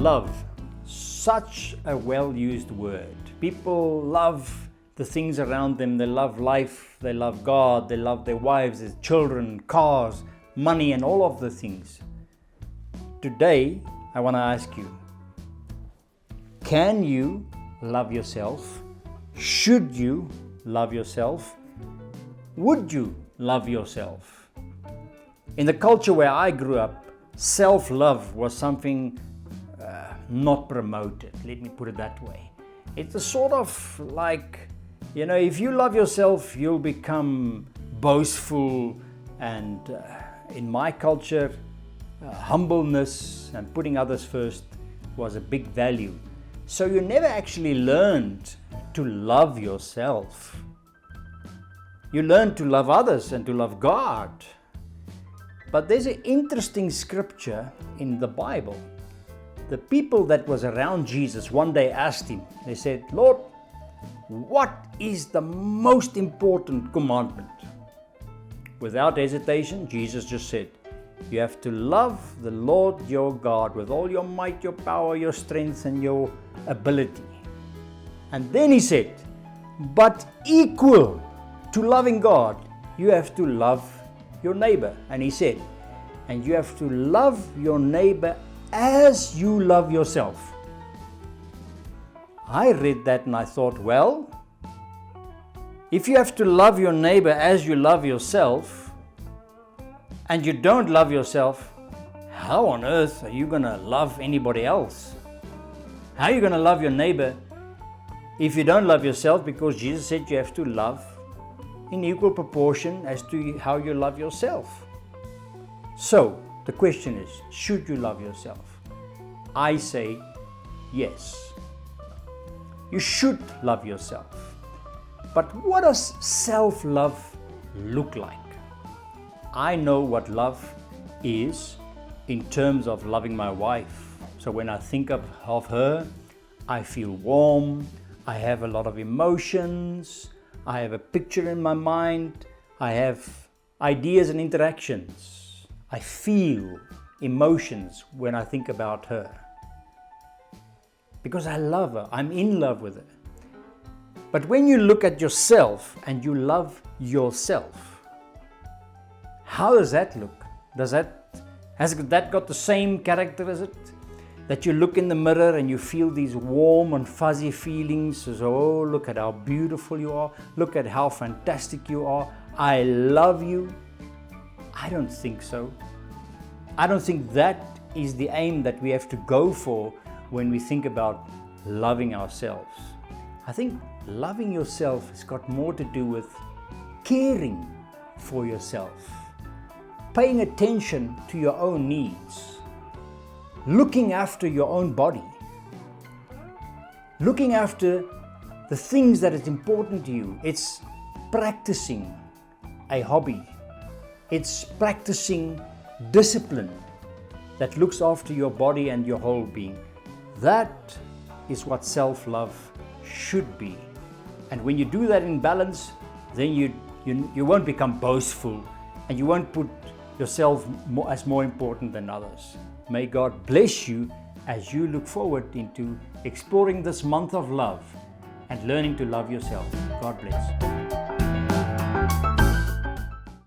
Love, such a well-used word. People love the things around them. They love life, they love God, they love their wives, their children, cars, money, and all of the things. Today, I want to ask you, can you love yourself? Should you love yourself? Would you love yourself? In the culture where I grew up, self-love was something not promoted. Let me put it that way. It's a sort of like, if you love yourself, you'll become boastful, and in my culture, humbleness and putting others first was a big value. So you never actually learned to love yourself. You learned to love others and to love God. But there's an interesting scripture in the Bible. The people that was around Jesus one day asked him, they said, "Lord, what is the most important commandment?" Without hesitation, Jesus just said, you have to love the Lord your God with all your might, your power, your strength, and your ability. And then he said, but equal to loving God, you have to love your neighbor. And he said, and you have to love your neighbor as you love yourself. I read that and I thought, well, if you have to love your neighbor as you love yourself, and you don't love yourself, how on earth are you going to love anybody else? How are you going to love your neighbor if you don't love yourself? Because Jesus said you have to love in equal proportion as to how you love yourself. So, the question is, should you love yourself? I say yes. You should love yourself. But what does self-love look like? I know what love is in terms of loving my wife. So when I think of her, I feel warm, I have a lot of emotions, I have a picture in my mind, I have ideas and interactions. I feel emotions when I think about her. Because I love her, I'm in love with her. But when you look at yourself and you love yourself, how does that look? Has that got the same character as it? That you look in the mirror and you feel these warm and fuzzy feelings as, oh, look at how beautiful you are, look at how fantastic you are, I love you. I don't think so. I don't think that is the aim that we have to go for when we think about loving ourselves. I think loving yourself has got more to do with caring for yourself, paying attention to your own needs, looking after your own body, looking after the things that is important to you. It's practicing a hobby. It's practicing discipline that looks after your body and your whole being. That is what self-love should be. And when you do that in balance, then you won't become boastful and you won't put yourself as more important than others. May God bless you as you look forward into exploring this month of love and learning to love yourself. God bless.